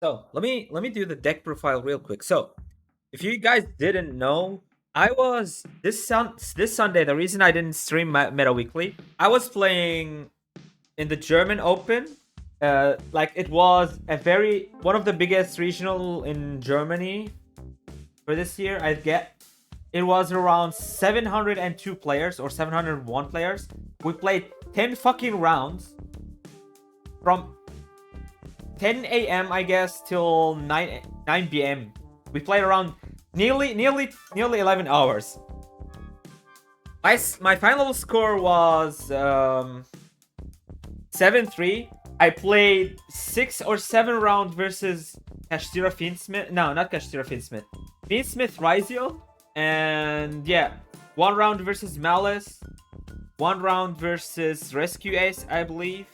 So let me do the deck profile real quick. So if you guys didn't know, I was this Sunday. The reason I didn't stream Meta Weekly, I was playing in the German Open. Like it was a very one of the biggest regional in Germany for this year. I get it was around 702 players or 701 players. We played 10 fucking rounds from 10 a.m. I guess till 9 p.m. We played around nearly 11 hours. My final score was 7-3. I played 6 or 7 rounds versus Kashtira Fiendsmith. No, not Kashtira Fiendsmith. Fiendsmith Rizio. And yeah, 1 round versus Maliss. 1 round versus Rescue Ace, I believe.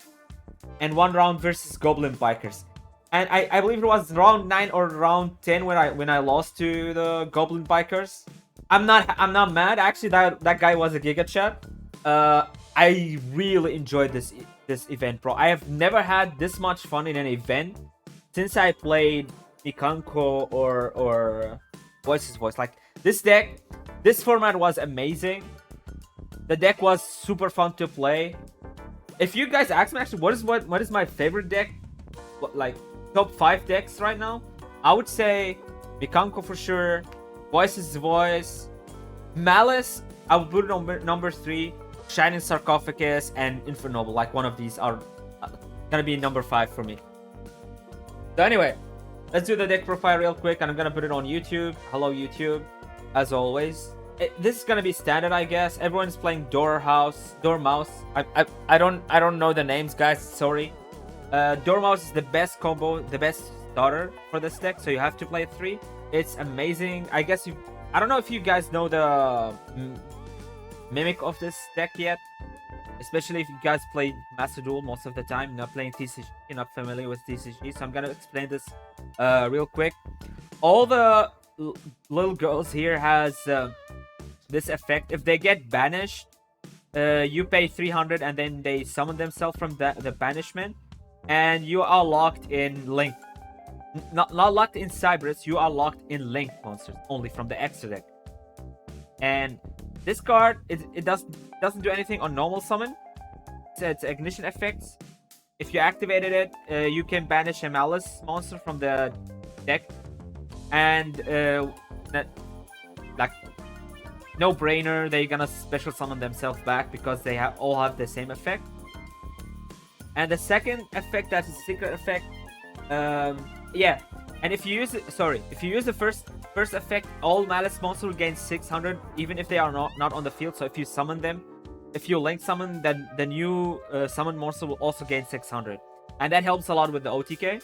And 1 round versus Goblin Bikers. And I believe it was round 9 or round 10 when I lost to the Goblin Bikers. I'm not mad. Actually, that guy was a Giga Chat. I really enjoyed this event, bro. I have never had this much fun in an event since I played Mikanko or Voices Voice. Like this format was amazing. The deck was super fun to play. If you guys ask me actually what is my favorite deck, like top 5 decks right now, I would say Mikanko for sure, Voices Voice, Malice, I would put it on number 3, Shining Sarcophagus, and Infernoble. Like one of these are gonna be number 5 for me. So anyway, let's do the deck profile real quick, and I'm gonna put it on YouTube. Hello YouTube, as always. This is gonna be standard, I guess. Everyone's playing Dormouse. I don't know the names, guys. Sorry. Dormouse is the best combo, the best starter for this deck, so you have to play 3. It's amazing. I guess I don't know if you guys know the mimic of this deck yet, especially if you guys play Master Duel most of the time, not playing TCG, not familiar with TCG. So I'm gonna explain this real quick. All the little girls here has this effect. If they get banished, you pay 300 and then they summon themselves from the banishment, and you are locked in Link. Not locked in Cyberus, you are locked in Link monsters only from the extra deck. And this card, it doesn't do anything on normal summon. It's ignition effects. If you activated it, you can banish a Malice monster from the deck, and like no brainer, they're gonna special summon themselves back because they all have the same effect. And the second effect, that is a secret effect. Yeah, and if you use the first effect, all Malice monsters will gain 600 even if they are not on the field. So if you summon them, if you link summon, then the new summon monster will also gain 600, and that helps a lot with the OTK.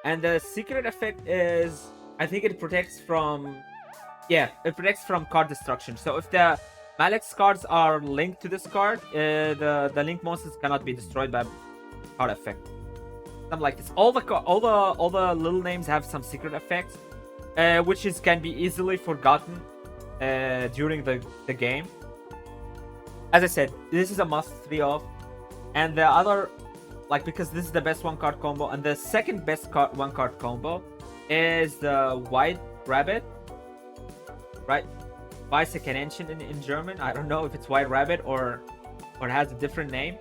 And the secret effect is, I think it protects from card destruction. So if the Malice cards are linked to this card, the link monsters cannot be destroyed by card effect. Something like this. All the little names have some secret effects, which can be easily forgotten during the game. As I said, this is a must 3 of, and the other, like, because this is the best 1-card combo, and the second best 1-card combo is the White Rabbit, right? Weiße Kaninchen in German. I don't know if it's White Rabbit or it has a different name.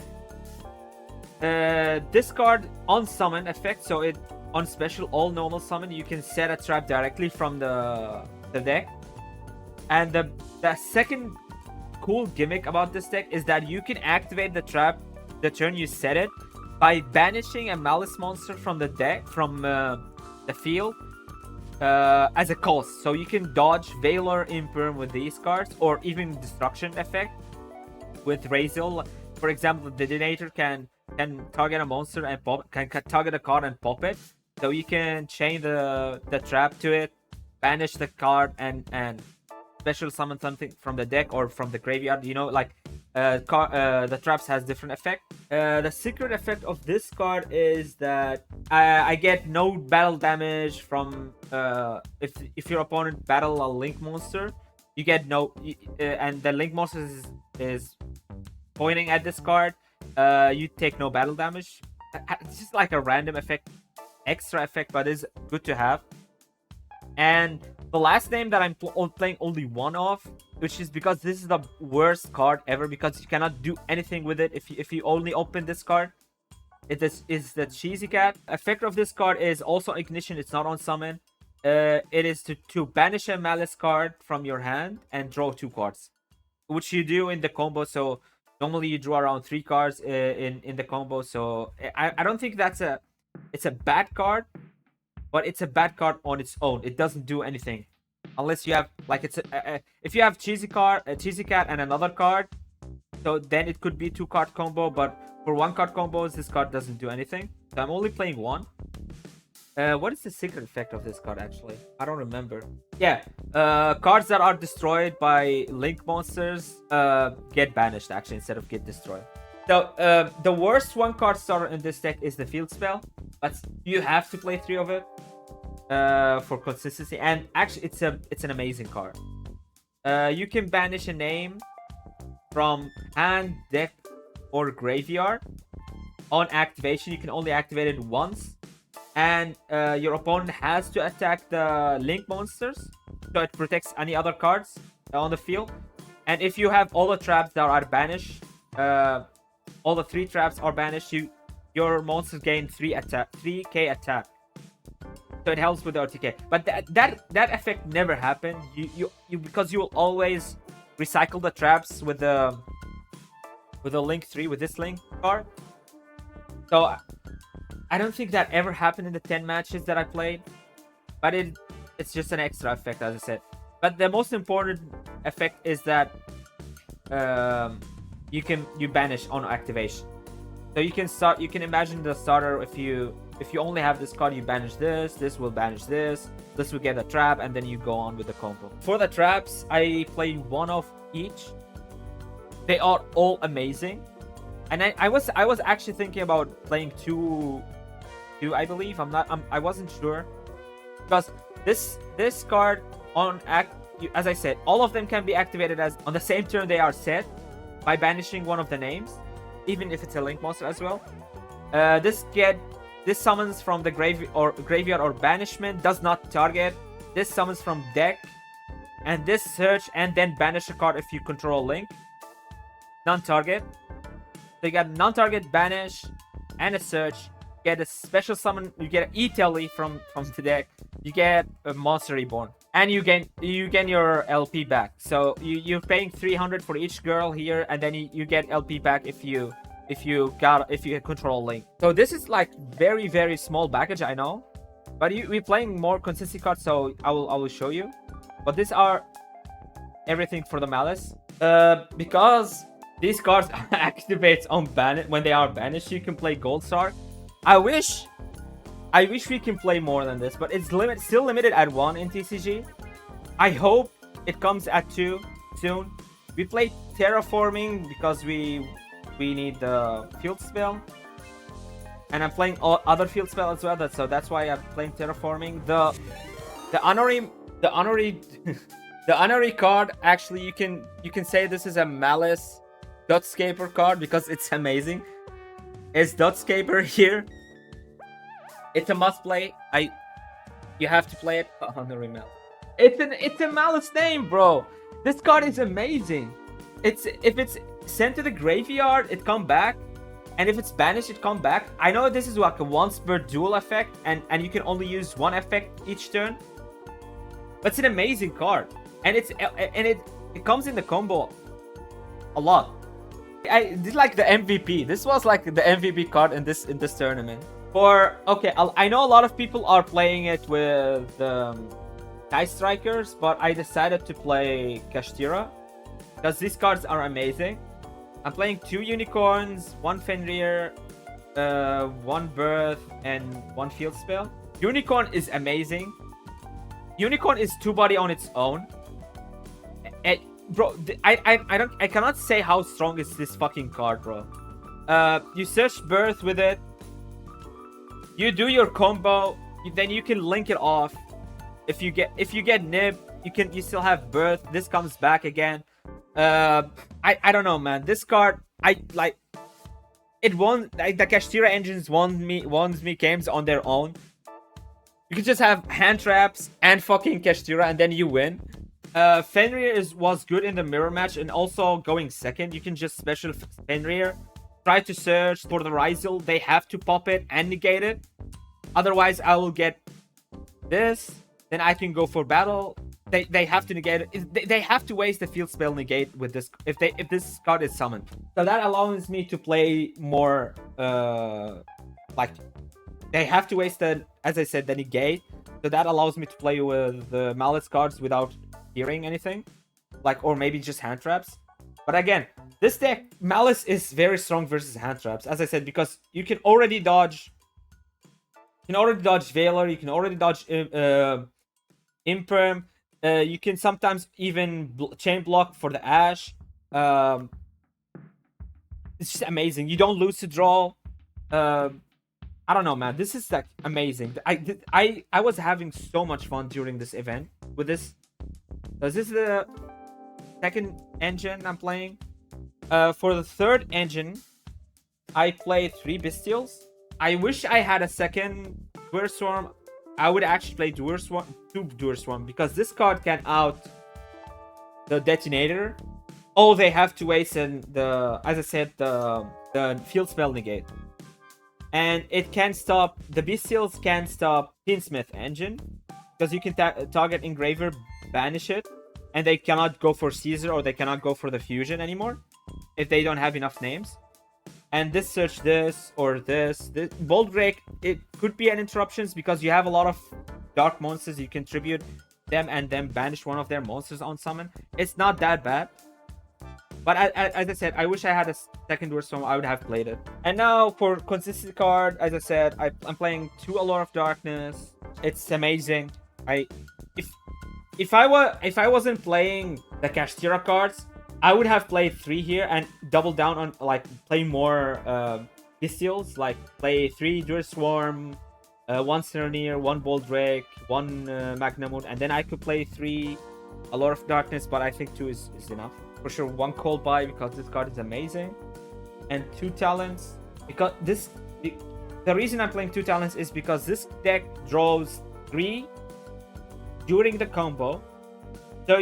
This card on summon effect, so it on special all normal summon, you can set a trap directly from the deck. And the second cool gimmick about this deck is that you can activate the trap the turn you set it by banishing a Malice monster from the deck, from the field, as a cost. So you can dodge Valor Imperm with these cards, or even Destruction effect with Razil. For example, the Detonator can target a monster and can target a card and pop it. So you can chain the trap to it, banish the card, and special summon something from the deck or from the graveyard. You know, like the traps has different effect. The secret effect of this card is that I get no battle damage from if your opponent battle a Link monster, you get no, and the Link monster is pointing at this card. You take no battle damage. It's just like a random effect extra effect, but it's good to have. And the last name that I'm playing only one of, which is because this is the worst card ever, because you cannot do anything with it if you only open this card. It is the Cheesy Cat. Effect of this card is also ignition. It's not on summon. It is to banish a Maliss card from your hand and draw 2 cards, which you do in the combo. So normally you draw around 3 cards in the combo. So I don't think it's a bad card, but it's a bad card on its own. It doesn't do anything unless you have like if you have Cheesy Cat and another card, so then it could be 2-card combo. But for 1-card combos, this card doesn't do anything. So I'm only playing 1. What is the secret effect of this card actually? I don't remember. Yeah, cards that are destroyed by link monsters get banished actually instead of get destroyed. So the worst 1-card starter in this deck is the Field Spell, but you have to play 3 of it for consistency. And actually, it's an amazing card. You can banish a name from hand, deck, or graveyard. On activation, you can only activate it once, and your opponent has to attack the link monsters, so it protects any other cards on the field. And if you have all the traps that are banished, all the 3 traps are banished, your monsters gain 3k attack. So it helps with the RTK. But that effect never happened. You because you will always recycle the traps with the link 3 with this link card. So I don't think that ever happened in the 10 matches that I played. But it's just an extra effect, as I said. But the most important effect is that you banish on activation. So you can imagine the starter, if you only have this card, you banish this will banish this will get a trap, and then you go on with the combo. For the traps, I play 1 of each. They are all amazing. And I was actually thinking about playing two, I believe. I wasn't sure. Because this card on as I said, all of them can be activated as on the same turn they are set by banishing one of the names, even if it's a link monster as well. This summons from the graveyard or banishment, does not target. This summons from deck, and this search and then banish a card if you control link. Non-target. So you got non-target, banish, and a search. You get a special summon. You get an E-Telly from the deck. You get a Monster Reborn, and you gain your LP back. So you're paying 300 for each girl here, and then you get LP back if you control link. So this is like very, very small package, I know, but we're playing more consistency cards, so I will show you. But these are everything for the Maliss. Because these cards activates on when they are banished, you can play Gold Star. I wish we can play more than this, but it's still limited at 1 in TCG. I hope it comes at 2 soon. We play Terraforming because we need the Field Spell, and I'm playing other Field Spell as well. So that's why I'm playing Terraforming. The honorary the honorary card. Actually, you can say this is a Maliss Dotscaper card because it's amazing. It's Dotscaper here. It's a must play. You have to play it. Honorary Maliss. It's a Maliss name, bro. This card is amazing. If it's sent to the graveyard, it come back, and if it's banished, it come back. I know this is like a once per duel effect, and you can only use 1 effect each turn, but it's an amazing card, and it comes in the combo a lot. I did like the MVP. This was like the MVP card in this tournament. I know a lot of people are playing it with Ice Strikers, but I decided to play Kashtira because these cards are amazing. I'm playing 2 Unicorns, 1 Fenrir, 1 Birth, and 1 Field Spell. Unicorn is amazing. Unicorn is 2-body on its own. Bro, I cannot say how strong is this fucking card, bro. You search Birth with it. You do your combo, then you can link it off. If you get Nib, you still have Birth. This comes back again. I don't know, man. This card, the Kashtira engines won me games on their own. You could just have hand traps and fucking Kashtira and then you win. Fenrir was good in the mirror match and also going second. You can just special Fenrir, try to search for the Ryzel. They have to pop it and negate it. Otherwise, I will get this. Then I can go for battle. They have to negate it. They have to waste the field spell negate with this if this card is summoned. So that allows me to play more like they have to waste the, as I said, the negate. So that allows me to play with the Maliss cards without hearing anything, like, or maybe just hand traps. But again, this deck Maliss is very strong versus hand traps, as I said, because you can already dodge. You can already dodge Veiler. You can already dodge Imperm. You can sometimes even chain block for the Ash. It's just amazing. You don't lose to draw. I don't know, man. This is like amazing. I was having so much fun during this event with this. So this is the second engine I'm playing. For the third engine, I played 3 Bestials. I wish I had a second Duerswarm. I would actually play Duerswarm, 2 Duerswarm, because this card can out the Detonator. Oh, they have to waste in the, as I said, the field spell negate. And it can stop, the Bestials can stop Tinsmith engine, because you can target Engraver, banish it, and they cannot go for Caesar or they cannot go for the fusion anymore if they don't have enough names. And this search this or this Bold Break, it could be an interruptions because you have a lot of dark monsters. You can tribute them and then banish one of their monsters on summon. It's not that bad. But as I said, I wish I had a second Duerswarm. I would have played it. And now for consistent card, as I said, I'm playing 2 Allure of Darkness. It's amazing. If I wasn't playing the Kashtira cards, I would have played 3 here and double down on, like, play more Bestials, like play 3 Duerswarm, 1 Serenir, 1 Bold Drake, 1 Magnamut, and then I could play 3 Allure of Darkness, but I think 2 is enough. For sure, 1 Cold Buy because this card is amazing, and 2 Talents, because the reason I'm playing 2 Talents is because this deck draws 3 during the combo, so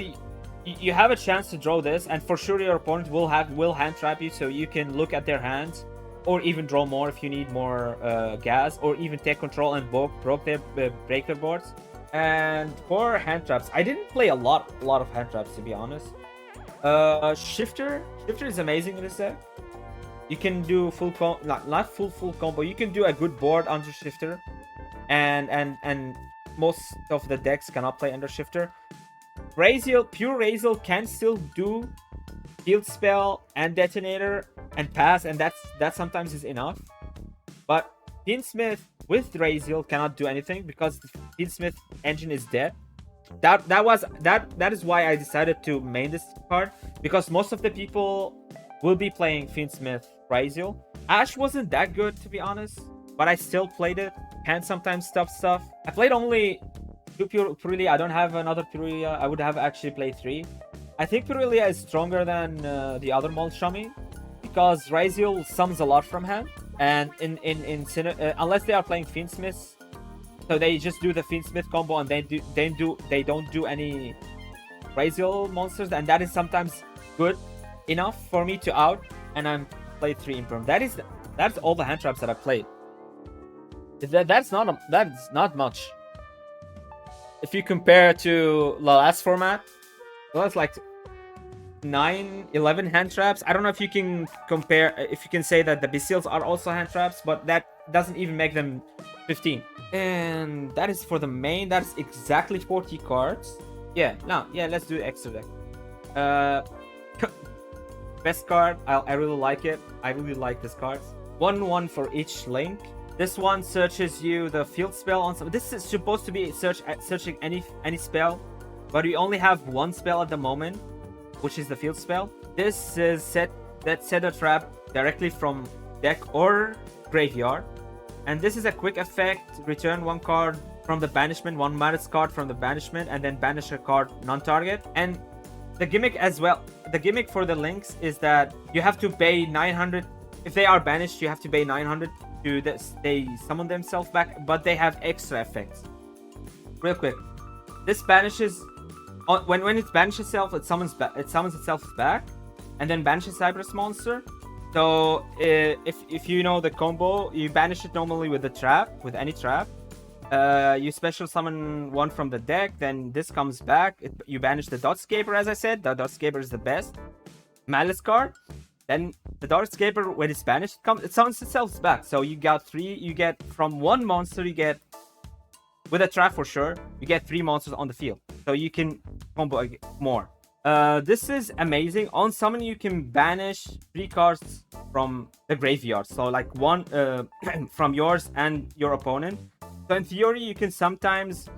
you have a chance to draw this, and for sure your opponent will hand trap you, so you can look at their hands or even draw more if you need more gas, or even take control and break their boards. And for hand traps, I didn't play a lot of hand traps, to be honest. Shifter is amazing in this deck. You can do full not full combo. You can do a good board under Shifter, and most of the decks cannot play under Shifter. Pure Razel can still do Field Spell and Detonator and pass, and that sometimes is enough. But Tinsmith with Razel cannot do anything because the Tinsmith engine is dead. That is why I decided to main this card, because most of the people will be playing Fiendsmith Razel. Ash wasn't that good, to be honest, but I still played it. Can sometimes stop stuff. I played only 2 Purulia. I don't have another Purulia. I would have actually played 3. I think Purulia is stronger than the other Molshami because Razel summons a lot from hand, and unless they are playing Fiendsmith, so they just do the Fiendsmith combo and they don't do any Razel monsters, and that is sometimes good enough for me to out, and I'm played 3 Imperm. That's all the hand traps that I played. That's not much. If you compare to the last format, well, it's like 11 hand traps. I don't know if you can compare, if you can say that the Bestials are also hand traps, but that doesn't even make them 15. And that is for the main. That's exactly 40 cards. Yeah, let's do extra deck. Best card. I really like it. I really like this card. 1/1 for each link. This one searches you the field spell on some. This is supposed to be searching any spell, but we only have 1 spell at the moment, which is the field spell. This is set a trap directly from deck or graveyard. And this is a quick effect. Return 1 card from the banishment, 1 Maliss card from the banishment, and then banish a card non-target. And the gimmick as well, the gimmick for the links is that you have to pay 900. If they are banished, you have to pay 900 to they summon themselves back, but they have extra effects. real quick. This banishes when it banishes itself, it summons itself back, and then banishes Cypress monster. So if you know the combo, you banish it normally with the trap, with any trap. You special summon one from the deck, then this comes back. You banish the Darkscaper, as I said. The Darkscaper is the best Maliss card. Then the Darkscaper, when it's banished, it summons itself back. So you got 3. You get from one monster, you get with a trap for sure. You get 3 monsters on the field, so you can combo more. This is amazing. On summon, you can banish 3 cards from the graveyard. So like one from yours and your opponent. So in theory, you can sometimes,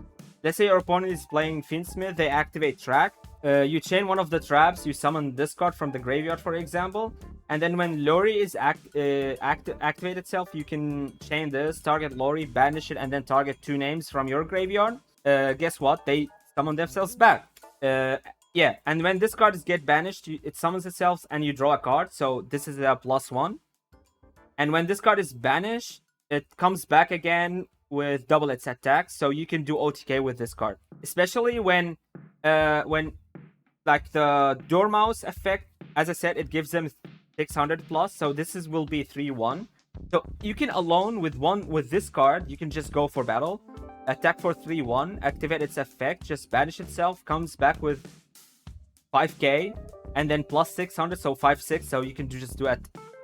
let's say your opponent is playing Fiendsmith, they activate track. You chain one of the traps, you summon this card from the graveyard, for example. And then when Lori is activate itself, you can chain this, target Lori, banish it, and then target 2 names from your graveyard. Guess what? They summon themselves back. Yeah, and when this card get banished, it summons itself and you draw a card. So this is a +1. And when this card is banished, it comes back again with double its attack. So you can do OTK with this card. Especially when like the Dormouse effect, as I said, it gives them 600 plus. So this will be 3-1. So you can alone with this card, you can just go for battle. Attack for 3-1, activate its effect, just banish itself, comes back with 5k, and then plus 600, so 5-6, so you can just do it,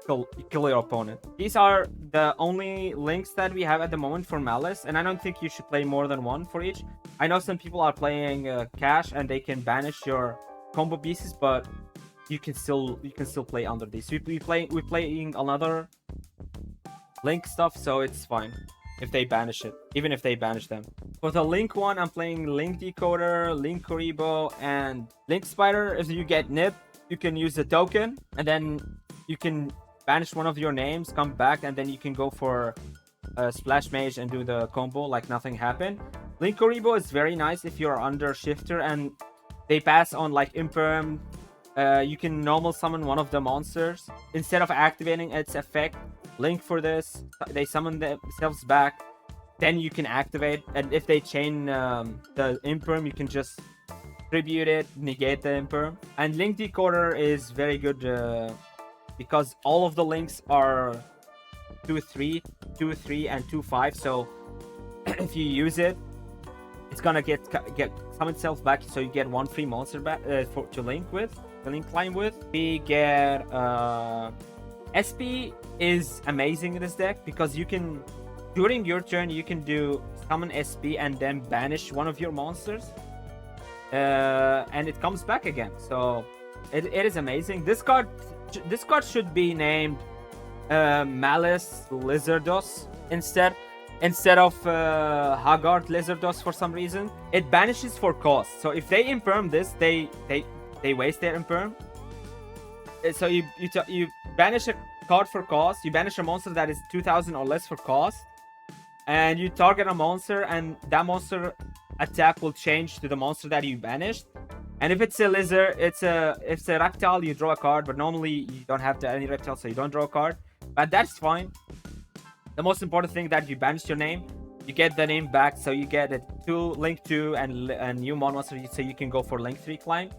kill your opponent. These are the only links that we have at the moment for Maliss, and I don't think you should play more than 1 for each. I know some people are playing cash and they can banish your combo pieces, but you can still play under these. We're playing another link stuff, so it's fine if they banish it, even if they banish them. For the link one, I'm playing Link Decoder, Link Karibo, and Link Spider. If you get Nip, you can use the token, and then you can banish one of your names, come back, and then you can go for Splash Mage and do the combo like nothing happened. Link Karibo is very nice if you're under Shifter and they pass on like Imperm. You can normal summon one of the monsters. Instead of activating its effect, Link for this, they summon themselves back, then you can activate, and if they chain the Imperm, you can just tribute it, negate the Imperm. And Link Decoder is very good because all of the links are 2-3, 2-3, and 2-5, so if you use it, it's gonna get summon itself back, so you get 1 free monster back to link climb with. We get SP is amazing in this deck because you can, during your turn, you can do summon SP and then banish one of your monsters, and it comes back again. So it is amazing. This card should be named Maliss Lizardos instead of Haggard Lizardos for some reason. It banishes for cost. So if they imperm this, they waste their imperm. So you banish a card for cost, you banish a monster that is 2000 or less for cost, and you target a monster, and that monster attack will change to the monster that you banished. And if it's a lizard, if it's a reptile, you draw a card, but normally you don't have any reptile, so you don't draw a card, but that's fine. The most important thing that you banish your name, you get the name back, so you get it to Link 2 and new monster, so you can go for Link 3 climb.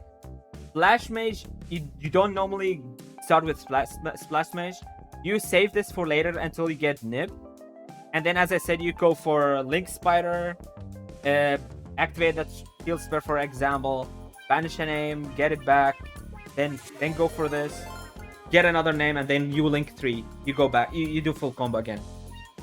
Splash Mage, you don't normally start with Splash Mage. You save this for later until you get Nib. And then, as I said, you go for Link Spider, activate that Shield Spell, for example, banish a name, get it back, then go for this, get another name, and then you Link 3. You go back, you do full combo again.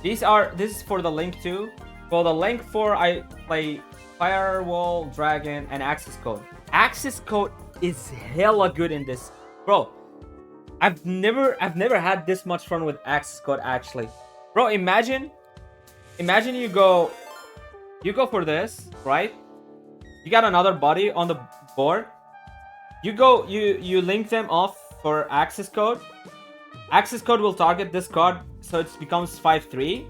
This is for the Link 2. For the Link 4, I play Firewall, Dragon, and Access Code. Access Code is hella good in this, bro. I've never had this much fun with Access Code, actually, bro. Imagine you go for this, right? You got another body on the board. You link them off for Access Code. Access Code will target this card, so it becomes 5-3.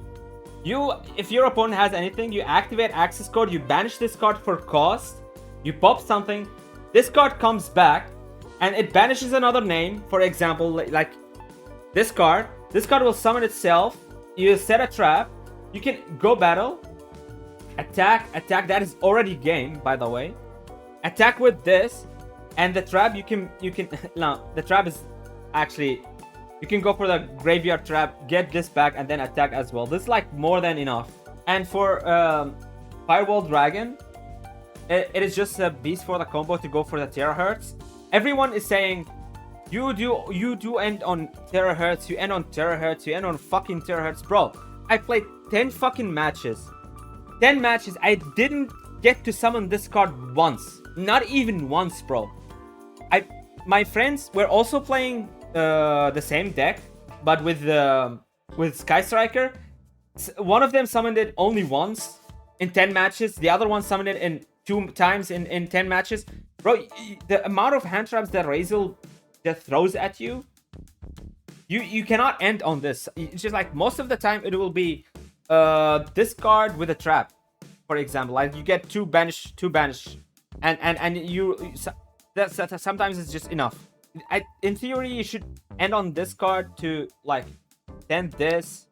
If your opponent has anything, you activate Access Code, you banish this card for cost, you pop something, this card comes back, and it banishes another name. For example, like this card will summon itself, you set a trap, you can go battle, attack. That is already game, by the way. Attack with this, and the trap you can no, the trap is actually, you can go for the graveyard trap, get this back, and then attack as well. This is like more than enough. And for Firewall Dragon, it is just a beast for the combo to go for the terahertz. Everyone is saying you do end on terahertz, you end on terahertz, you end on fucking terahertz. Bro, I played 10 fucking matches. 10 matches, I didn't get to summon this card once. Not even once, bro. My friends were also playing the same deck, but with Sky Striker. One of them summoned it only once in 10 matches. The other one summoned it in 2 times in 10 matches. Bro, the amount of hand traps that Razel just throws at you, you cannot end on this. It's just like most of the time it will be this card with a trap, for example. Like you get two banish, and you sometimes it's just enough. In theory, you should end on this card to like send this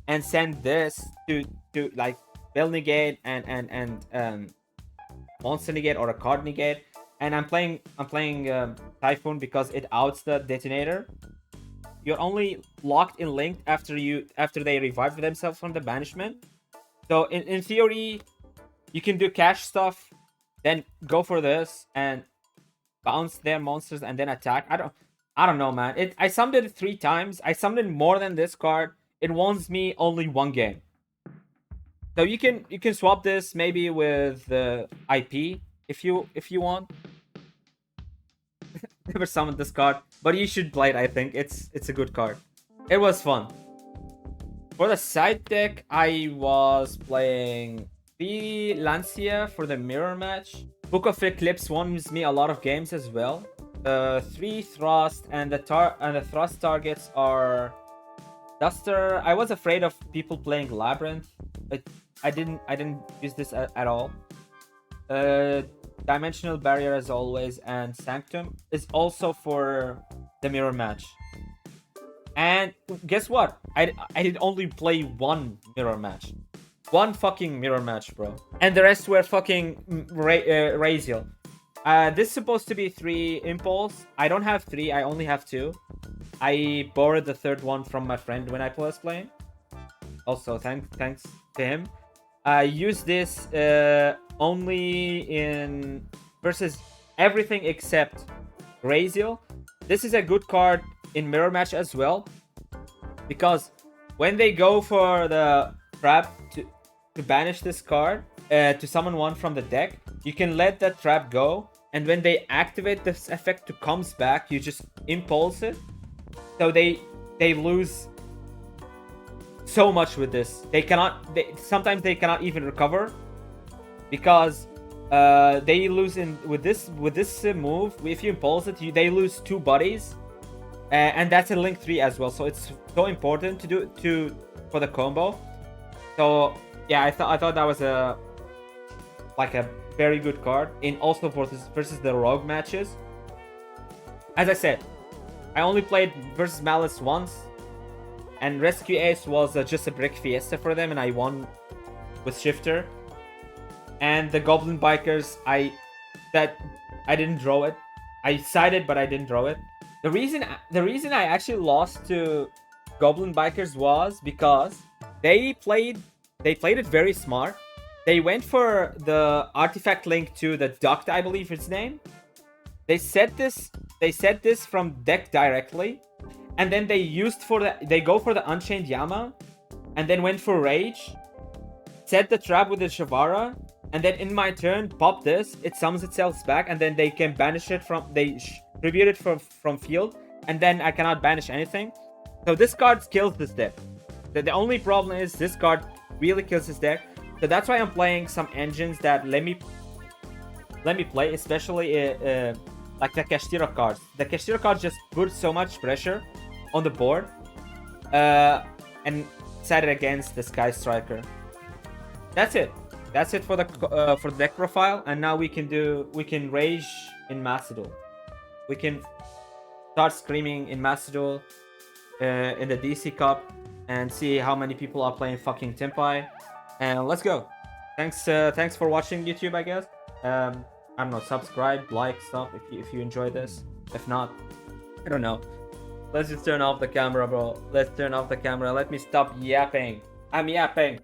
and send this to like spell negate and monster negate or a card negate. And I'm playing Typhoon because it outs the detonator. You're only locked in linked after they revive themselves from the banishment. So in theory, you can do cash stuff, then go for this and bounce their monsters and then attack. I don't know, man. I summoned it 3 times. I summoned it more than this card. It wants me only 1 game. So you can swap this maybe with the IP if you want. Never summoned this card, but you should play it. I think it's a good card. It was fun. For the side deck, I was playing 3 Lancia for the mirror match. Book of Eclipse wins me a lot of games as well. 3 Thrust, and the Thrust targets are Duster. I was afraid of people playing Labyrinth, but I didn't use this at all. Dimensional Barrier as always, and Sanctum is also for the mirror match. And guess what? I did only play 1 mirror match. 1 fucking mirror match, bro. And the rest were fucking Raziel. This is supposed to be 3 Impulse. I don't have 3, I only have 2. I borrowed the 3rd one from my friend when I was playing. Also, thanks to him. I use this only in versus everything except Raziel. This is a good card in mirror match as well, because when they go for the trap to banish this card to summon one from the deck, you can let that trap go, and when they activate this effect to comes back, you just impulse it. So they lose so much with this. Sometimes they cannot even recover, because they lose with this move. If you impulse it, they lose 2 bodies, and that's a link 3 as well. So it's so important to do for the combo. So yeah, I thought that was a very good card in also versus the rogue matches. As I said, I only played versus Maliss once, and Rescue Ace was just a brick fiesta for them, and I won with Shifter. And the Goblin Bikers, I didn't draw it. I sided, but I didn't draw it. The reason I actually lost to Goblin Bikers was because they played it very smart. They went for the artifact link to the Duct, I believe its name. They set this from deck directly, and then they go for the Unchained Yama, and then went for Rage, set the trap with the Shavara, and then in my turn pop this, it summons itself back, and then they can banish it tribute it from field, and then I cannot banish anything. So this card kills this deck. The only problem is this card really kills this deck. So that's why I'm playing some engines that let me play, especially like the Kashtira cards. The Kashtira cards just put so much pressure on the board, and set it against the Sky Striker. That's it. That's it for the deck profile. And now we can rage in Macedol. We can start screaming in Macedol in the DC Cup and see how many people are playing fucking Tempai. And let's go. Thanks for watching YouTube, I guess. I don't know, subscribe, like stuff if you enjoy this. If not, I don't know. Let's just turn off the camera, bro. Let's turn off the camera. Let me stop yapping. I'm yapping.